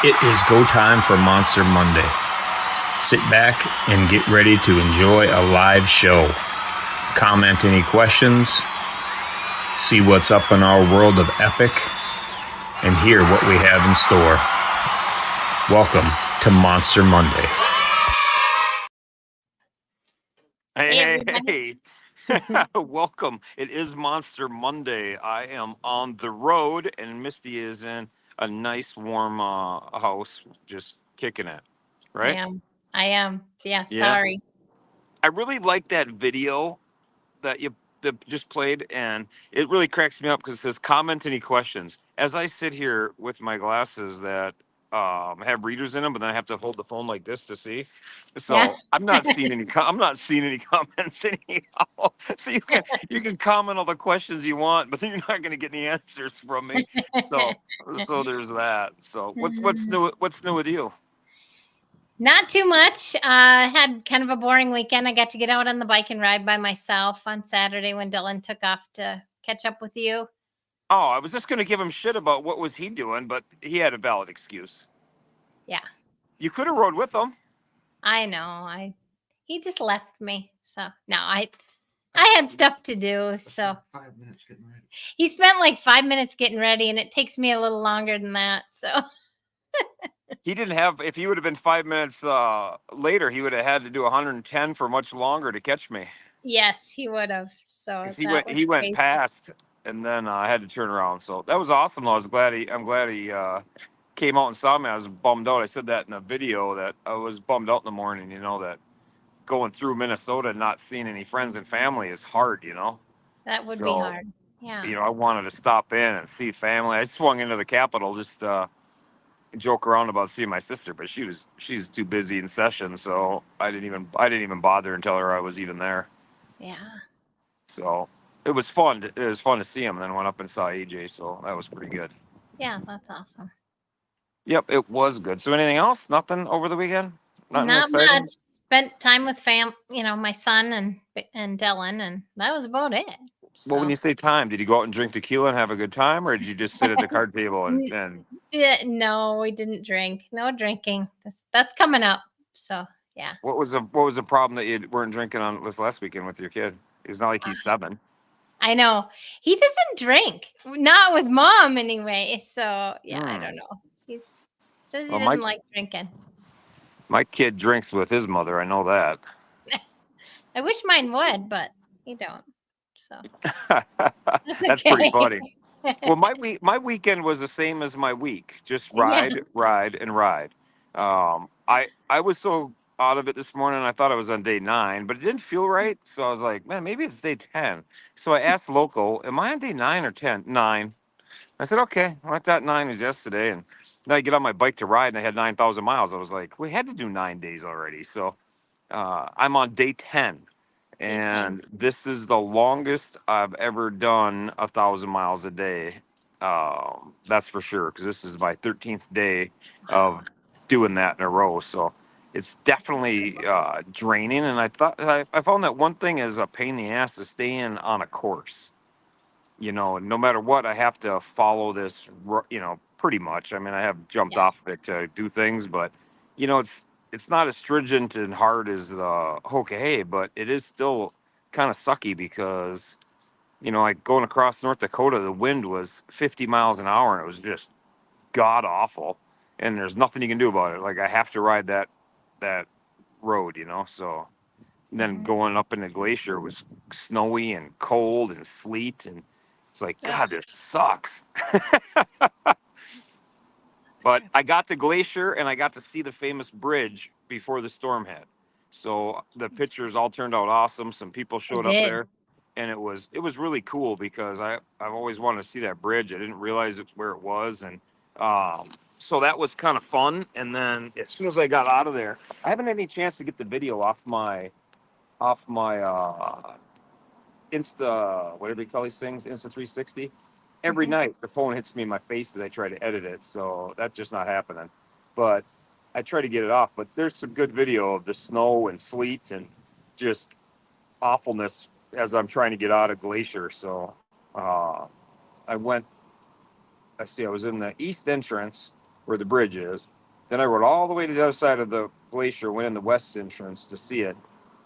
It is go time for Monster Monday. Sit back and get ready to enjoy a live show. Comment any questions, see what's up in our world of epic, and hear what we have in store. Welcome to Monster Monday. Hey. Welcome. It is Monster Monday. I am on the road, and Misty is in a nice, warm house, just kicking it. Right? I am. Yeah, Yeah. sorry. I really like that video that you that just played, and it really cracks me up because it says comment any questions. As I sit here with my glasses that have readers in them, but then I have to hold the phone like this to see. So Yeah. I'm not seeing any. I'm not seeing any comments anyhow. So you can comment all the questions you want, but then you're not going to get any answers from me. So there's that. So what's new? What's new with you? Not too much. Had kind of a boring weekend. I got to get out on the bike and ride by myself on Saturday when Dylan took off to catch up with you. Oh, I was just going to give him shit about what was he doing, but he had a valid excuse. Yeah, You could have rode with him. I know. He just left me. So no, I had stuff to do. So 5 minutes getting ready. he spent like 5 minutes getting ready, and it takes me a little longer than that. So He didn't have. If he would have been 5 minutes later, he would have had to do 110 for much longer to catch me. yes, he would have. So 'Cause that he went crazy. past, and then I had to turn around. So that was awesome. Though. I'm glad he came out and saw me. I was bummed out. I said that in a video that I was bummed out in the morning. You know that going through Minnesota and not seeing any friends and family is hard. You know. That would be So, hard. Yeah. you know, I wanted to stop in and see family. I swung into the Capitol just joke around about seeing my sister, but she's too busy in session, so I didn't even bother and tell her I was even there. Yeah. So it was fun. It was fun to see him, and then went up and saw AJ, so that was pretty good. Yeah, that's awesome. Yep, it was good. So anything else? Nothing over the weekend? Nothing Not exciting? much. Spent time with my son and Dylan, and that was about it. Well, when So you say time, did you go out and drink tequila and have a good time, or did you just sit at the card table and yeah, no, we didn't drink. No drinking. That's coming up. So yeah. what was the problem that you weren't drinking on this last weekend with your kid? It's not like he's 7. I know he doesn't drink. Not with mom anyway. So yeah, I don't know. He says he Well, doesn't like drinking. my kid drinks with his mother. I know that. I wish mine would, but he don't. So That's pretty funny. Well, my weekend was the same as my week. Just ride, Yeah. ride, and ride. I was so out of it this morning. I thought I was on day 9, but it didn't feel right. So I was like, man, maybe it's day 10. So I asked local, am I on day 9 or 10? 9. I said, okay. Well, I thought 9 was yesterday, and then I get on my bike to ride, and I had 9,000 miles. I was like, we had to do 9 days already. So I'm on day 10. And this is the longest I've ever done 1,000 miles a day. That's for sure, because this is my 13th day of doing that in a row. So it's definitely draining. And I found that one thing is a pain in the ass is staying on a course. You know, no matter what, I have to follow this. You know, pretty much. I mean, I have jumped off of it to do things, but you know, it's not as stringent and hard as the Hokahei, but it is still kind of sucky because, you know, like going across North Dakota, the wind was 50 miles an hour and it was just god awful. And there's nothing you can do about it. Like I have to ride that road, you know. So then going up in the glacier was snowy and cold and sleet, and it's like, God, this sucks. But I got the glacier and I got to see the famous bridge before the storm hit. So the pictures all turned out awesome. Some people showed up there, and it was really cool because I've always wanted to see that bridge. I didn't realize where it was, and so that was kind of fun. And then as soon as I got out of there, I haven't had any chance to get the video off my Insta, whatever you call these things, Insta 360. Every night the phone hits me in my face as I try to edit it, so that's just not happening. But I try to get it off. But there's some good video of the snow and sleet and just awfulness as I'm trying to get out of Glacier. So I went. I was in the east entrance, where the bridge is. Then I rode all the way to the other side of the glacier, went in the west entrance to see it.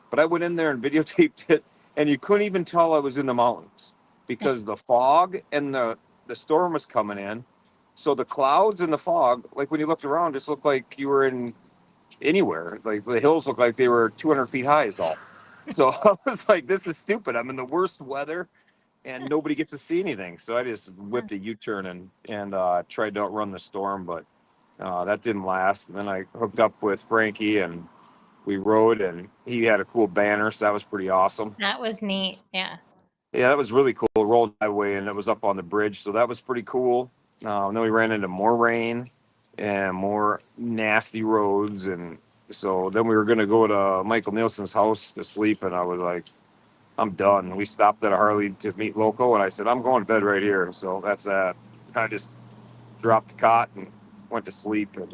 But I went in there and videotaped it, and you couldn't even tell I was in the mountains because the fog and the storm was coming in. So the clouds and the fog, like when you looked around, just looked like you were in anywhere. Like the hills looked like they were 200 feet high is all. So I was like, this is stupid. I'm in the worst weather and nobody gets to see anything. So I just whipped a U-turn and tried to outrun the storm, but that didn't last. And then I hooked up with Frankie and we rode, and he had a cool banner, so that was pretty awesome. That was neat. Yeah. Yeah, that was really cool. Rolled my way, and it was up on the bridge, so that was pretty cool. And then we ran into more rain and more nasty roads, and so then we were going to go to Michael Nielsen's house to sleep, and I was like, I'm done. We stopped at a Harley to meet Loco, and I said, I'm going to bed right here. So that's that. I just dropped the cot and went to sleep, and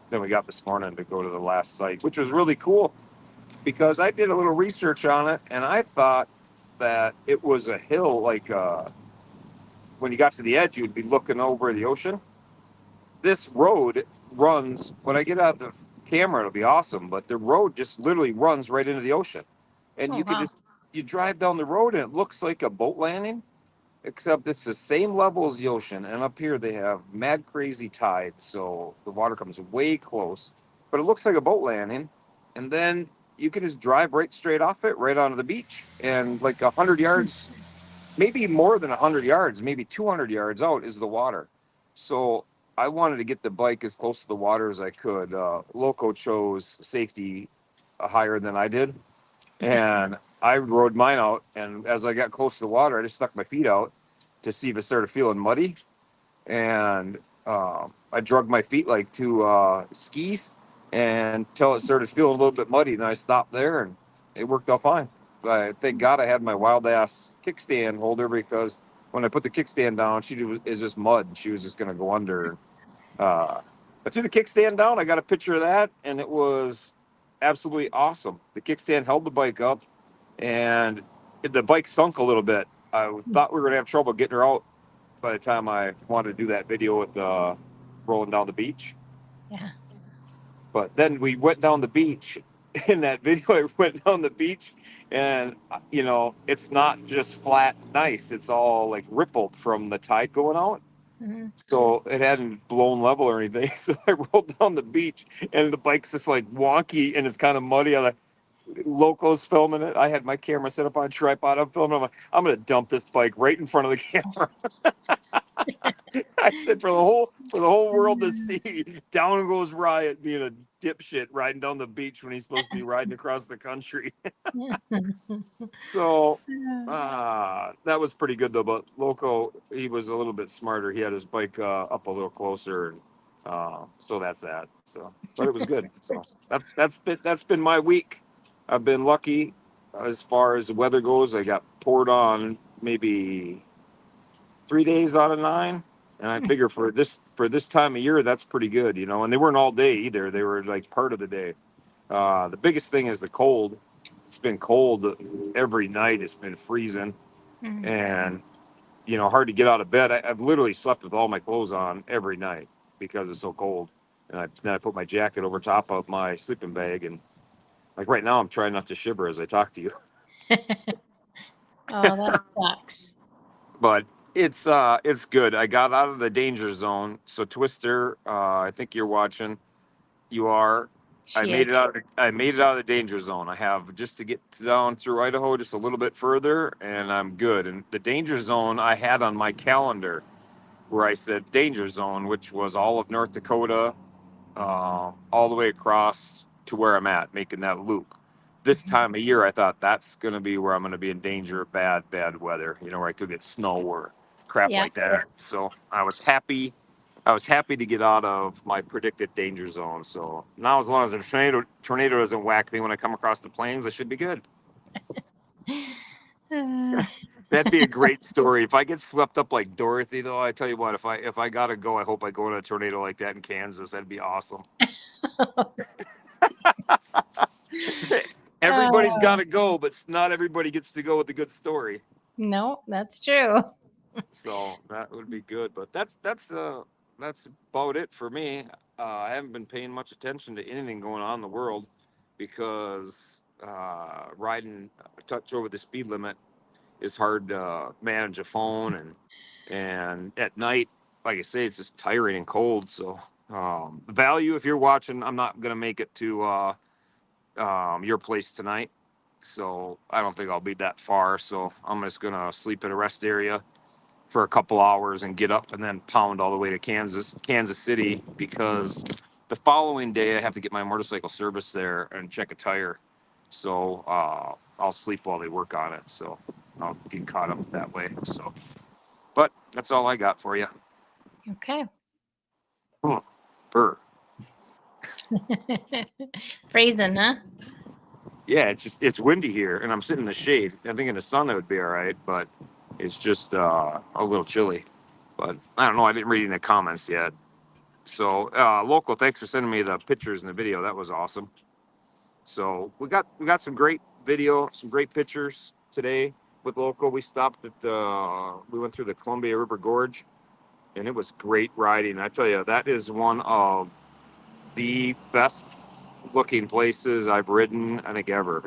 then we got this morning to go to the last site, which was really cool because I did a little research on it, and I thought that it was a hill, like when you got to the edge, you'd be looking over the ocean. This road runs, when I get out the camera, it'll be awesome, but the road just literally runs right into the ocean. And Oh, you can wow. just, you drive down the road and it looks like a boat landing, except it's the same level as the ocean. And up here they have mad crazy tide, so the water comes way close, but it looks like a boat landing. And then you can just drive right straight off it, right onto the beach, and like 100 yards, maybe more than 100 yards, maybe 200 yards out is the water. So I wanted to get the bike as close to the water as I could. Loco chose safety higher than I did, and I rode mine out. And as I got close to the water, I just stuck my feet out to see if it started feeling muddy. And I drug my feet like to skis until it started feeling a little bit muddy. And I stopped there, and it worked out fine. I thank God I had my wild ass kickstand holder, because when I put the kickstand down, is just mud. She was just going to go under. I threw the kickstand down. I got a picture of that, and it was absolutely awesome. The kickstand held the bike up, and the bike sunk a little bit. I thought we were going to have trouble getting her out by the time I wanted to do that video with rolling down the beach. Yeah. But then we went down the beach. In that video, I went down the beach, and it's not just flat and nice. It's all like rippled from the tide going out. Mm-hmm. So it hadn't blown level or anything. So I rolled down the beach, and the bike's just like wonky, and it's kind of muddy. Loco's filming it. I had my camera set up on a tripod. I'm filming. I'm like, I'm gonna dump this bike right in front of the camera. I said, for the whole world to see, down goes Riot being a dipshit riding down the beach when he's supposed to be riding across the country. So that was pretty good though. But Loco, he was a little bit smarter. He had his bike up a little closer, and so that's that. So, but it was good. So that's been my week. I've been lucky as far as the weather goes. I got poured on maybe 3 days out of 9, and I figure for this time of year, that's pretty good, And they weren't all day either; they were like part of the day. The biggest thing is the cold. It's been cold every night. It's been freezing, and hard to get out of bed. I've literally slept with all my clothes on every night because it's so cold. And then I put my jacket over top of my sleeping bag, and like right now, I'm trying not to shiver as I talk to you. Oh, that sucks. But it's good. I got out of the danger zone. So Twister, I think you're watching. You are. I made it out of the danger zone. I have just to get down through Idaho just a little bit further, and I'm good. And the danger zone I had on my calendar, where I said danger zone, which was all of North Dakota, all the way across to where I'm at, making that loop. This time of year, I thought that's going to be where I'm going to be in danger of bad weather, where I could get snow or crap like that. So I was happy to get out of my predicted danger zone. So now, as long as the tornado doesn't whack me when I come across the plains, I should be good. That'd be a great story. If I get swept up like Dorothy, though, I tell you what, if I gotta go, I hope I go in a tornado like that in Kansas. That'd be awesome. Everybody's got to go, but not everybody gets to go with a good story. No, that's true. So that would be good. But that's that's about it for me. I haven't been paying much attention to anything going on in the world because riding a touch over the speed limit is hard to manage a phone, and at night, like I say, it's just tiring and cold. So value, if you're watching, I'm not gonna make it to your place tonight, so I don't think I'll be that far. So I'm just gonna sleep at a rest area for a couple hours and get up and then pound all the way to Kansas City, because the following day I have to get my motorcycle service there and check a tire. So I'll sleep while they work on it. So I'll get caught up that way. So, but that's all I got for you. Okay. Burr. Freezing, huh? Yeah, it's windy here, and I'm sitting in the shade. I think in the sun that would be all right, but it's just a little chilly. But I don't know. I didn't read any of the comments yet. So local, thanks for sending me the pictures and the video. That was awesome. So we got some great video, some great pictures today with local. We stopped at we went through the Columbia River Gorge, and it was great riding. I tell you, that is one of the best looking places I've ridden, I think, ever.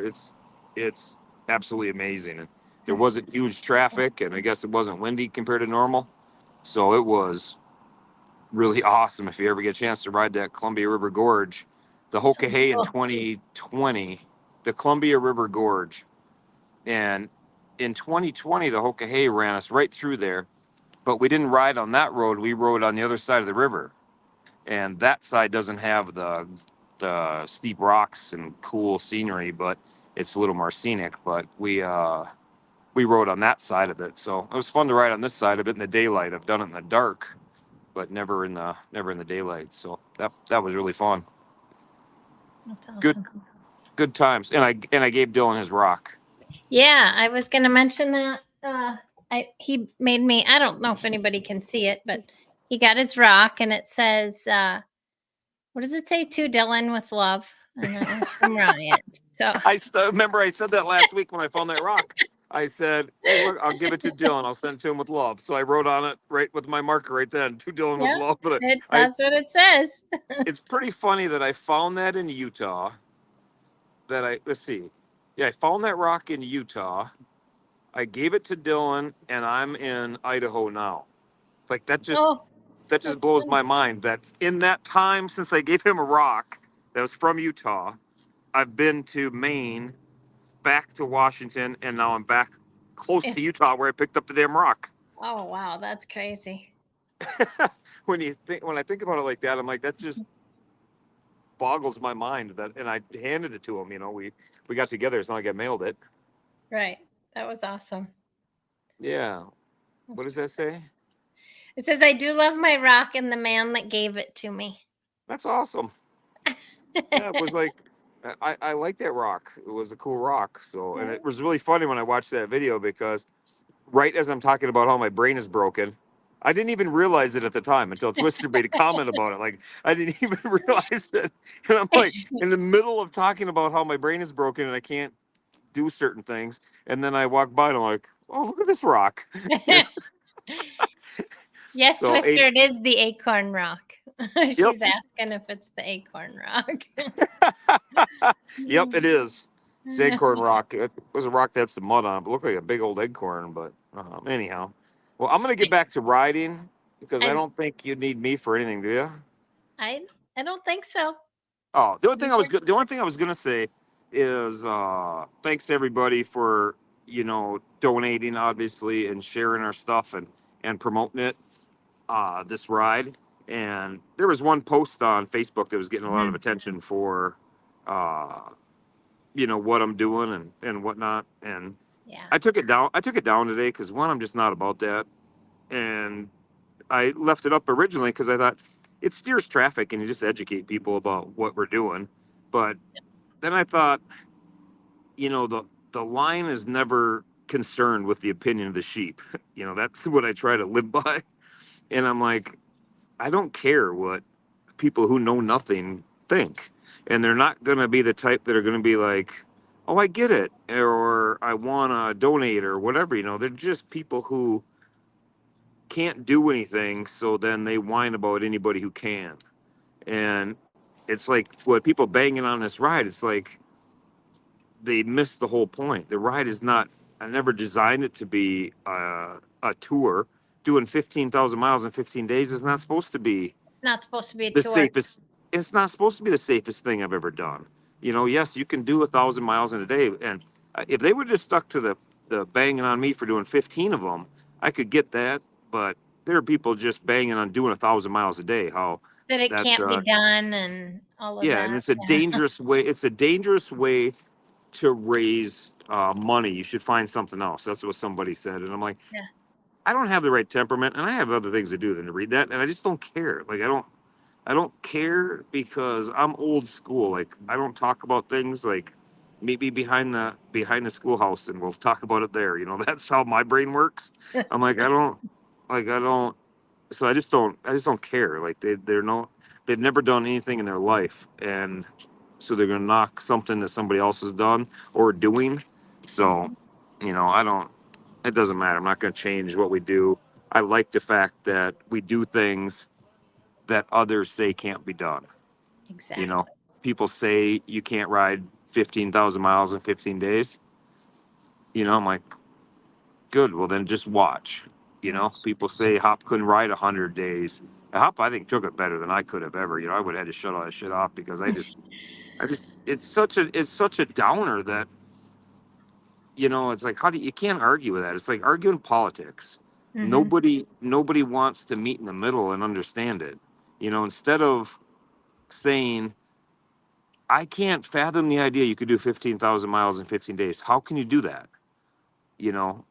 It's absolutely amazing. And there wasn't huge traffic, and I guess it wasn't windy compared to normal. So it was really awesome if you ever get a chance to ride that Columbia River Gorge. The Hokahay in 2020, the Columbia River Gorge. And in 2020, the Hokahay ran us right through there, but we didn't ride on that road. We rode on the other side of the river. And that side doesn't have the steep rocks and cool scenery, but it's a little more scenic. But we rode on that side of it, so it was fun to ride on this side of it in the daylight. I've done it in the dark, but never in the daylight. So that was really fun. That's awesome. Good times. And I gave Dylan his rock. Yeah, I was going to mention that. He made me. I don't know if anybody can see it, but he got his rock, and it says, "What does it say? To Dylan with love." And that was from Ryan. So I remember I said that last week when I found that rock. I said, "Hey, look, I'll give it to Dylan. I'll send it to him with love." So I wrote on it right with my marker right then, "To Dylan with love." But that's what it says. It's pretty funny that I found that in Utah. Let's see. Yeah, I found that rock in Utah. I gave it to Dylan, and I'm in Idaho now. Like that just blows my mind that in that time since I gave him a rock that was from Utah, I've been to Maine, back to Washington, and now I'm back close to Utah where I picked up the damn rock. Oh wow, that's crazy. When I think about it like that, I'm like, that just boggles my mind. That, and I handed it to him. You know, we got together. It's not like I mailed it. Right. That was awesome. Yeah. What does that say? It says, "I do love my rock and the man that gave it to me." That's awesome. Yeah, it was like, I like that rock. It was a cool rock. So, and it was really funny when I watched that video, because right as I'm talking about how my brain is broken, I didn't even realize it at the time until Twister made a comment about it. Like, I didn't even realize it. And I'm like, in the middle of talking about how my brain is broken and I can't do certain things. And then I walk by and I'm like, oh, look at this rock. Yes, so Twister, it is the acorn rock. She's asking if it's the acorn rock. Yep, it is. It's acorn rock. It was a rock that had some mud on it, but looked like a big old acorn. But anyhow, well, I'm going to get back to riding, because I don't think you need me for anything, do you? I don't think so. Oh, the only thing I was going to say is thanks to everybody for, donating, obviously, and sharing our stuff and promoting it, this ride. And there was one post on Facebook that was getting a lot of attention for, what I'm doing and whatnot. And I took it down today, because one, I'm just not about that. And I left it up originally because I thought it steers traffic and you just educate people about what we're doing. But then I thought, the line is never concerned with the opinion of the sheep. That's what I try to live by. And I'm like, I don't care what people who know nothing think. And they're not going to be the type that are going to be like, oh, I get it, or I want to donate, or whatever. They're just people who can't do anything, so then they whine about anybody who can. And it's like what people banging on this ride, it's like they missed the whole point. The ride is not, I never designed it to be a tour. Doing 15,000 miles in 15 days is not supposed to be It's not supposed to be a the tour. safest. It's not supposed to be the safest thing I've ever done. You know, yes, you can do 1,000 miles in a day. And if they were just stuck to the banging on me for doing 15 of them, I could get that. But there are people just banging on doing 1,000 miles a day. How That it that's can't be done and all of yeah, that. and it's a Yeah. dangerous way. It's a dangerous way to raise money. You should find something else. That's what somebody said, and I'm like, Yeah. I don't have the right temperament, and I have other things to do than to read that, and I just don't care. Like I don't care because I'm old school. Like I don't talk about things like maybe behind the schoolhouse, and we'll talk about it there. You know, that's how my brain works. I'm like I don't. So I just don't care. Like they've never done anything in their life, and so they're gonna knock something that somebody else has done or doing. So, you know, I don't. It doesn't matter. I'm not gonna change what we do. I like the fact that we do things that others say can't be done. You Exactly. know, people say you can't ride 15,000 miles in 15 days. You know, I'm like, good. Well, then just watch. You know, people say Hop couldn't ride 100 days. Hop, I think, took it better than I could have ever. You know, I would have had to shut all that shit off because it's such a downer that, you know, it's like, you can't argue with that. It's like arguing politics. Mhm. Nobody wants to meet in the middle and understand it. You know, instead of saying, I can't fathom the idea you could do 15,000 miles in 15 days. How can you do that? You know,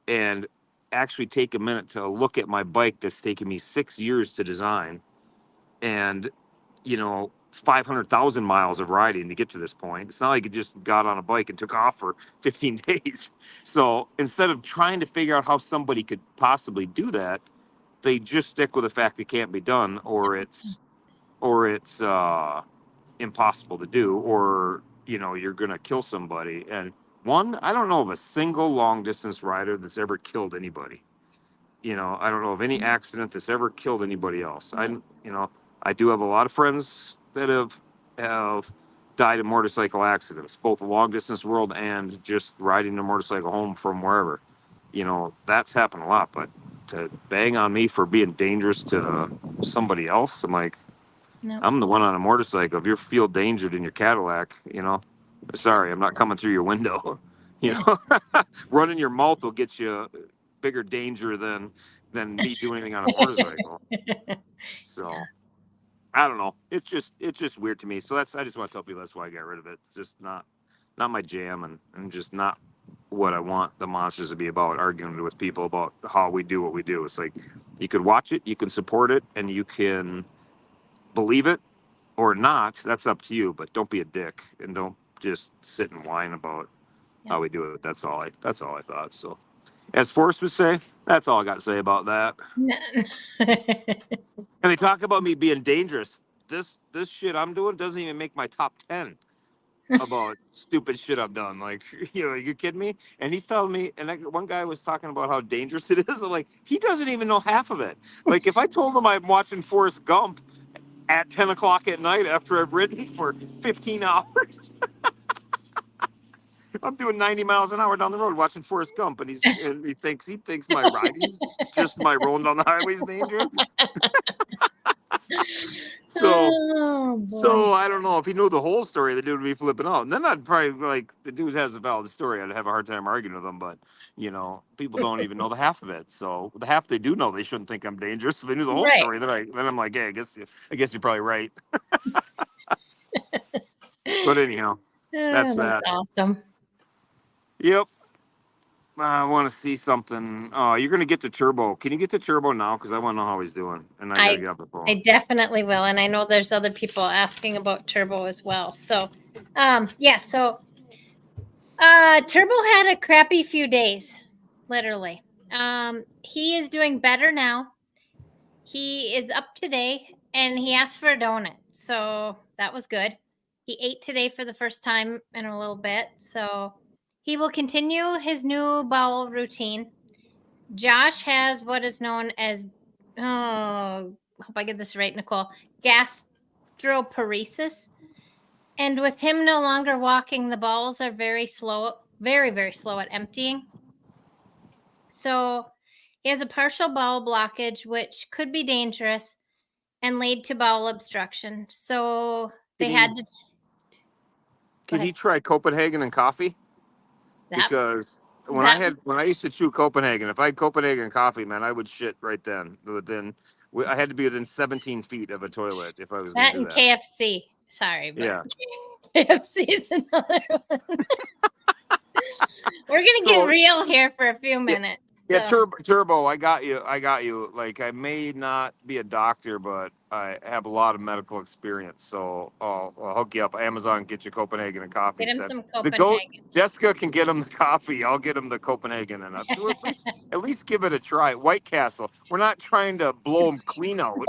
and actually take a minute to look at my bike that's taken me 6 years to design and, you know, 500,000 miles of riding to get to this point. It's not like it just got on a bike and took off for 15 days. So instead of trying to figure out how somebody could possibly do that, they just stick with the fact it can't be done, or it's impossible to do, or, you know, you're going to kill somebody. And I don't know of a single long distance rider that's ever killed anybody. You know, I don't know of any accident that's ever killed anybody else. You know, I do have a lot of friends that have died in motorcycle accidents, both long distance world and just riding their motorcycle home from wherever. You know, that's happened a lot, but to bang on me for being dangerous to somebody else, I'm like, No. I'm the one on a motorcycle. If you feel endangered in your Cadillac, you know, sorry, I'm not coming through your window. You know, running your mouth will get you bigger danger than me doing anything on a motorcycle. So I don't know. It's just weird to me. So I just want to tell people that's why I got rid of it. It's just not my jam, and just not what I want the monsters to be about, arguing with people about how we do what we do. It's like you could watch it, you can support it, and you can believe it or not. That's up to you, but don't be a dick and don't just sit and whine about how we do it. That's all I thought. So as Forrest would say, that's all I got to say about that. No. And they talk about me being dangerous. This shit I'm doing doesn't even make my top 10 about stupid shit I've done. Like, you know, you kidding me? And he's telling me, and that one guy was talking about how dangerous it is. I'm like, he doesn't even know half of it. Like, if I told him I'm watching Forrest Gump at 10 o'clock at night after I've ridden for 15 hours, I'm doing 90 miles an hour down the road watching Forrest Gump, and he thinks my riding's just my rolling down the highway is dangerous. So Oh boy. So I don't know if he knew the whole story, the dude would be flipping out. And then I'd probably like the dude has a valid story. I'd have a hard time arguing with him, but you know, people don't even know the half of it. So the half they do know, they shouldn't think I'm dangerous. If they knew the whole Right. story, then I'm like, yeah, I guess you're probably right. But anyhow, that's That's that. awesome. Yep. I want to see something. Oh, you're gonna get to Turbo. Can you get to Turbo now? Because I want to know how he's doing, and I gotta get off the phone. I definitely will. And I know there's other people asking about Turbo as well. So, yeah. So, Turbo had a crappy few days, literally. He is doing better now. He is up today and he asked for a donut. So that was good. He ate today for the first time in a little bit. So he will continue his new bowel routine. Josh has what is known as, oh, hope I get this right, Nicole, gastroparesis. And with him no longer walking, the bowels are very slow, very, very slow at emptying. So he has a partial bowel blockage, which could be dangerous and lead to bowel obstruction. So they Can had he- to. Can ahead. he try Copenhagen and coffee? That, Because when that I used to chew Copenhagen, if I had Copenhagen coffee, man, I would shit right then. I had to be within 17 feet of a toilet if I was going that to do and that. KFC. Sorry, but Yeah. KFC is another one. We're gonna get real here for a few minutes. Yeah, so. Turbo, I got you. Like, I may not be a doctor, but I have a lot of medical experience. So I'll hook you up. Amazon, get you Copenhagen and coffee. Get him Said some the goat. Copenhagen. Jessica can get him the coffee. I'll get him the Copenhagen, and do at least give it a try. White Castle. We're not trying to blow them clean out.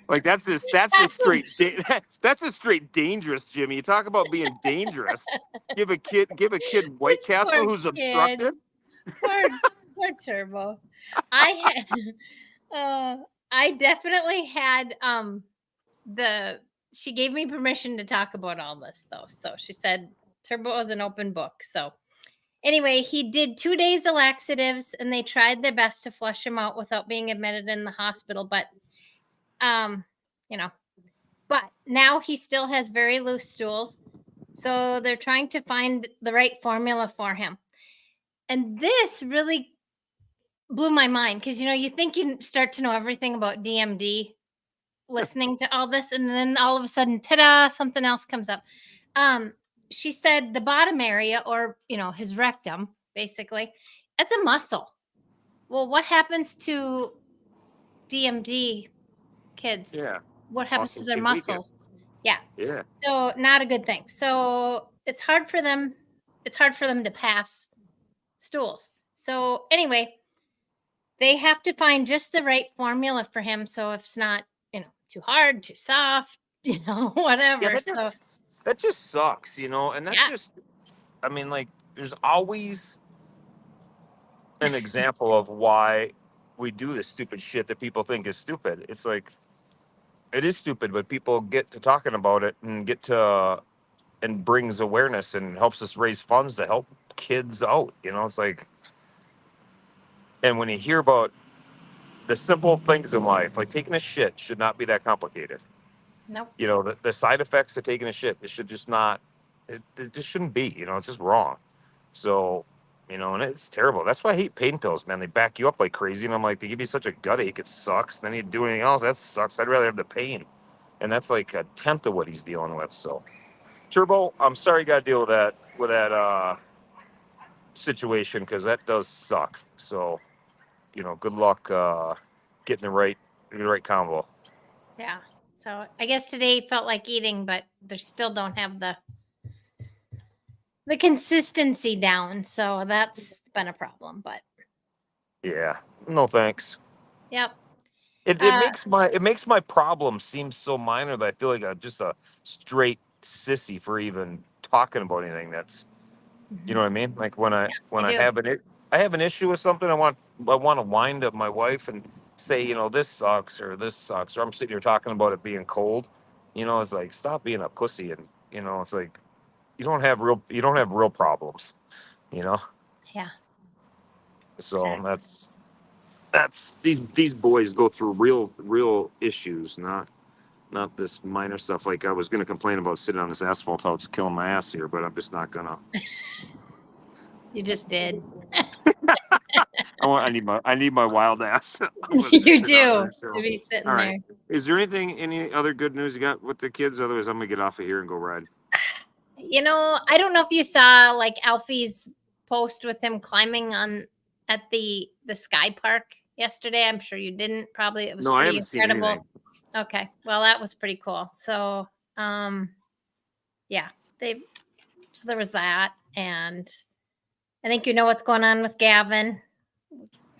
Like that's just straight that's just straight dangerous, Jimmy. You talk about being dangerous. Give a kid White This Castle poor who's kid. obstructed. Poor Turbo. I definitely had she gave me permission to talk about all this though. So she said Turbo was an open book. So anyway, he did 2 days of laxatives and they tried their best to flush him out without being admitted in the hospital. But but now he still has very loose stools. So they're trying to find the right formula for him. And this really blew my mind because you think you start to know everything about DMD listening to all this, and then all of a sudden, ta-da, something else comes up. She said the bottom area, or his rectum, basically, it's a muscle. Well, what happens to DMD kids? Yeah. What happens to Muscles their get weaker. muscles? Yeah. Yeah. So not a good thing. So it's hard for them to pass stools. So anyway, they have to find just the right formula for him. So if it's not, too hard, too soft, whatever. Yeah, that just sucks, and that Yeah. just, I mean, like, there's always an example of why we do this stupid shit that people think is stupid. It's like, it is stupid, but people get to talking about it and brings awareness and helps us raise funds to help kids out. It's like, and when you hear about the simple things in life, like taking a shit should not be that complicated. Nope. The side effects of taking a shit, it should just not, it just shouldn't be, it's just wrong. So, and it's terrible. That's why I hate pain pills, man. They back you up like crazy. And I'm like, they give you such a gut ache. It sucks. Then you do anything else. That sucks. I'd rather have the pain. And that's like a tenth of what he's dealing with. So, Turbo, I'm sorry you got to deal with that situation because that does suck. So, good luck getting the right combo. Yeah. So I guess today felt like eating, but they still don't have the consistency down. So that's been a problem. But Yeah. No thanks. yep. It makes my problem seem so minor that I feel like I'm just a straight sissy for even talking about anything that's, you know what I mean? Like when I do. have an issue with something, I want to wind up my wife and say, this sucks or I'm sitting here talking about it being cold. It's like, stop being a pussy. And, it's like, you don't have real problems, Yeah. So Exactly. that's these boys go through real issues, not this minor stuff. Like I was going to complain about sitting on this asphalt how it's killing my ass here, but I'm just not gonna. You just did. I need my wild ass. You do to be sitting All there. right. Is there any other good news you got with the kids? Otherwise, I'm gonna get off of here and go ride. I don't know if you saw like Alfie's post with him climbing at the sky park yesterday. I'm sure you didn't. Probably it was No, I pretty haven't seen incredible. anything. Okay, well that was pretty cool. So, yeah, so there was that, and I think you know what's going on with Gavin.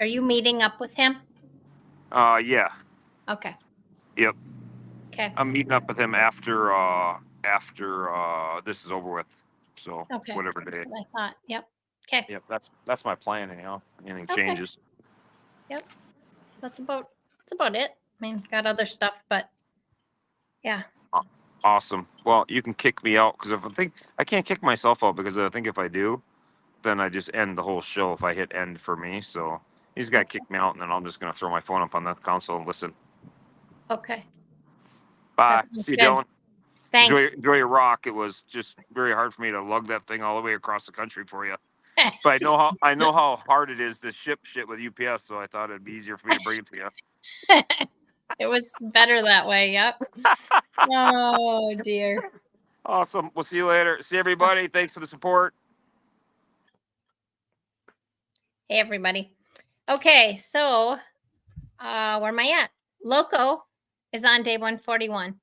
Are you meeting up with him? Yeah. Okay. Yep. Okay. I'm meeting up with him after this is over with. So Okay. whatever day. I thought. Yep. Okay. Yep. That's my plan anyhow. Anything Okay. changes. Yep. That's about it. I mean, got other stuff, but yeah. Awesome. Well, you can kick me out because I can't kick myself out because I think if I do, then I just end the whole show if I hit end for me. So he's got to kick me out, and then I'm just gonna throw my phone up on that console and listen. Okay. Bye. That sounds See you, good. Dylan. Thanks. Enjoy your rock. It was just very hard for me to lug that thing all the way across the country for you. But I know how hard it is to ship shit with UPS, so I thought it'd be easier for me to bring it to you. It was better that way. Yep. Oh dear. Awesome. We'll see you later. See everybody. Thanks for the support. Hey everybody. Okay, so where am I at? Loco is on day 141.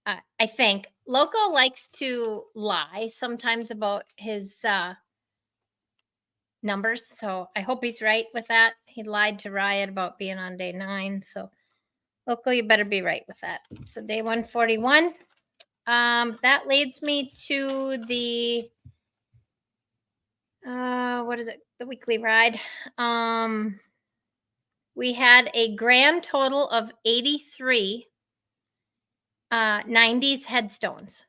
I think Loco likes to lie sometimes about his numbers, so I hope he's right with that. He lied to Riot about being on day 9, so Loco, you better be right with that. So day 141. That leads me to the what is it? The weekly ride. We had a grand total of 83 90s headstones.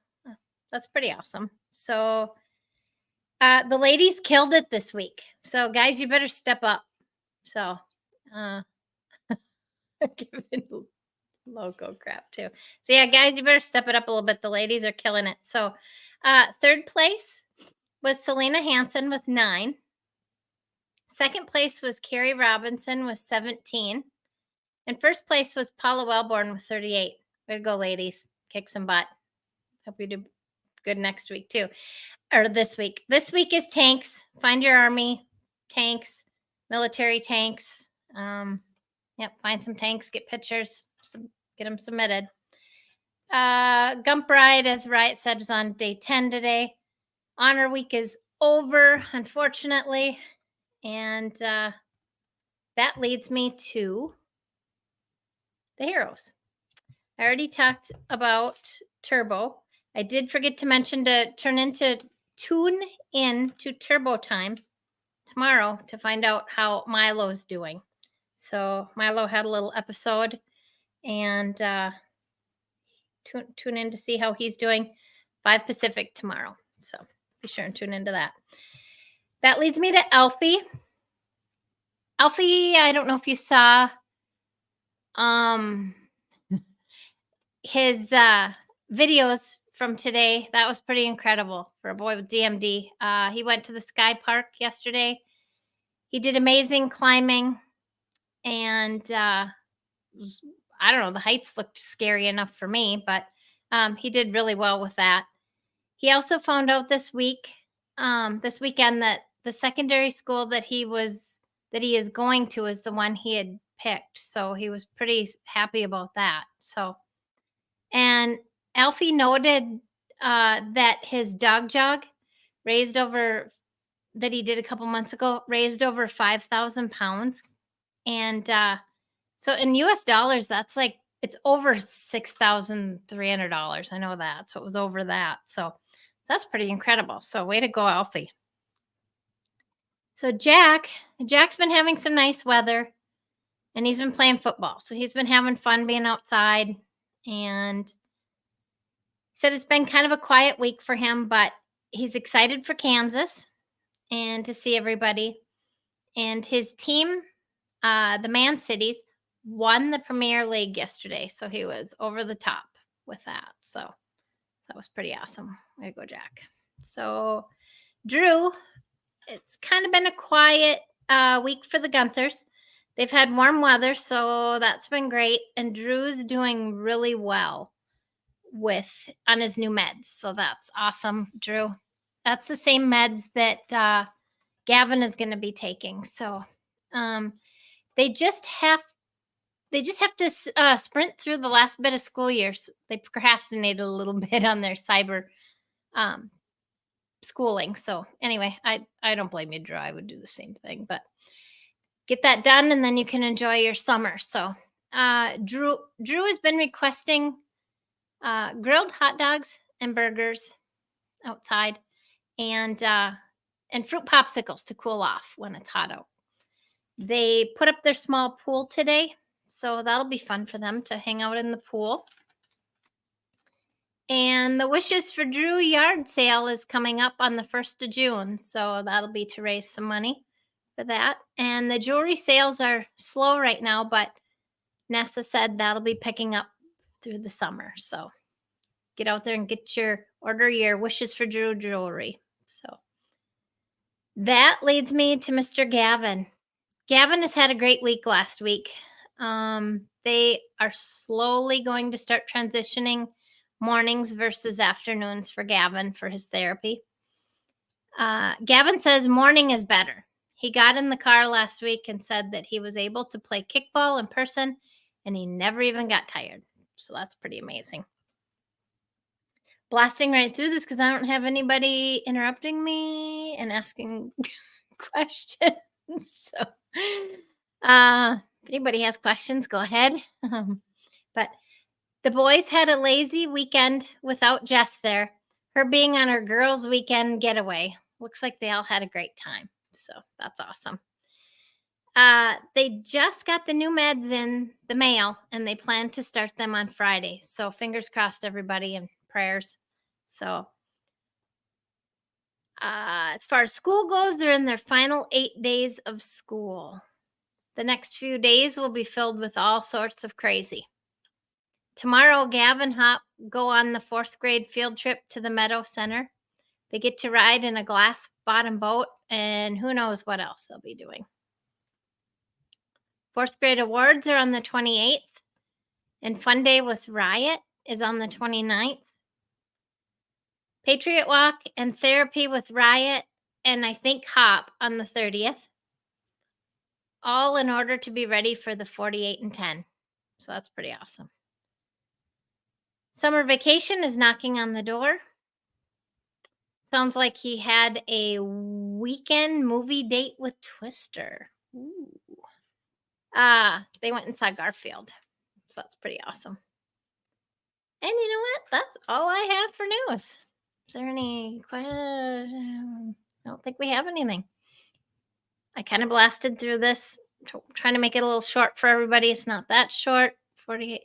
That's pretty awesome. So the ladies killed it this week. So guys, you better step up. So giving Loco crap too. So yeah, guys, you better step it up a little bit. The ladies are killing it. So third place was Selena Hansen with 9. Second place was Carrie Robinson with 17. And first place was Paula Wellborn with 38. Way to go, ladies. Kick some butt. Hope you do good next week too. Or this week. This week is tanks. Find your army. Tanks. Military tanks. Yep, find some tanks. Get pictures. Get them submitted. Gump Ride, as Riot said, was on day 10 today. Honor Week is over, unfortunately. And that leads me to the heroes. I already talked about Turbo. I did forget to mention to tune in to Turbo Time tomorrow to find out how Milo's doing. So Milo had a little episode, and tune in to see how he's doing. 5 Pacific tomorrow. So be sure and tune into that. That leads me to Alfie. Alfie, I don't know if you saw his videos from today. That was pretty incredible for a boy with DMD. He went to the Sky Park yesterday. He did amazing climbing, and I don't know, the heights looked scary enough for me, but he did really well with that. He also found out this weekend, that the secondary school that he is going to is the one he had picked. So he was pretty happy about that. So, and Alfie noted that his dog jog that he did a couple months ago, raised over 5,000 pounds. And so in US dollars, that's like, it's over $6,300. I know that. So it was over that. So that's pretty incredible. So way to go, Alfie. So Jack's been having some nice weather, and he's been playing football. So he's been having fun being outside, and he said it's been kind of a quiet week for him, but he's excited for Kansas and to see everybody. And his team, the Man Cities, won the Premier League yesterday. So he was over the top with that. So that was pretty awesome. Way to go, Jack. So Drew, it's kind of been a quiet week for the Gunthers. They've had warm weather, so that's been great. And Drew's doing really well on his new meds. So that's awesome, Drew. That's the same meds that Gavin is going to be taking. So they just have to sprint through the last bit of school years. They procrastinated a little bit on their cyber schooling. So anyway, I don't blame you, Drew. I would do the same thing, but get that done and then you can enjoy your summer. So Drew has been requesting grilled hot dogs and burgers outside, and fruit popsicles to cool off when it's hot out. They put up their small pool today, so that'll be fun for them to hang out in the pool. And the Wishes for Drew yard sale is coming up on the 1st of June, so that'll be to raise some money for that. And the jewelry sales are slow right now, but Nessa said that'll be picking up through the summer. So get out there and order your Wishes for Drew jewelry. So that leads me to Mr. Gavin. Gavin has had a great week last week. They are slowly going to start transitioning mornings versus afternoons for Gavin for his therapy. Gavin says morning is better. He got in the car last week and said that he was able to play kickball in person and he never even got tired. So that's pretty amazing. Blasting right through this because I don't have anybody interrupting me and asking questions. So if anybody has questions, go ahead. But the boys had a lazy weekend without Jess there. Her being on her girls' weekend getaway. Looks like they all had a great time. So that's awesome. They just got the new meds in the mail and they plan to start them on Friday. So fingers crossed, everybody, and prayers. So as far as school goes, they're in their final 8 days of school. The next few days will be filled with all sorts of crazy. Tomorrow, Gavin Hop go on the 4th grade field trip to the Meadow Center. They get to ride in a glass bottom boat and who knows what else they'll be doing. 4th grade awards are on the 28th and Fun Day with Riot is on the 29th. Patriot Walk and Therapy with Riot and I think Hop on the 30th. All in order to be ready for the 48 and 10. So that's pretty awesome. Summer vacation is knocking on the door. Sounds like he had a weekend movie date with Twister. Ooh. They went and saw Garfield. So that's pretty awesome. And you know what? That's all I have for news. Is there any questions? I don't think we have anything. I kind of blasted through this, trying to make it a little short for everybody. It's not that short. 48.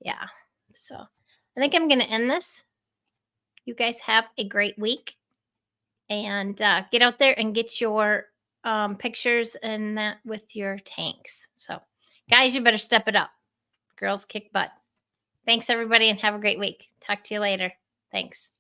Yeah. So I think I'm going to end this. You guys have a great week. And get out there and get your pictures and that with your tanks. So, guys, you better step it up. Girls kick butt. Thanks, everybody, and have a great week. Talk to you later. Thanks.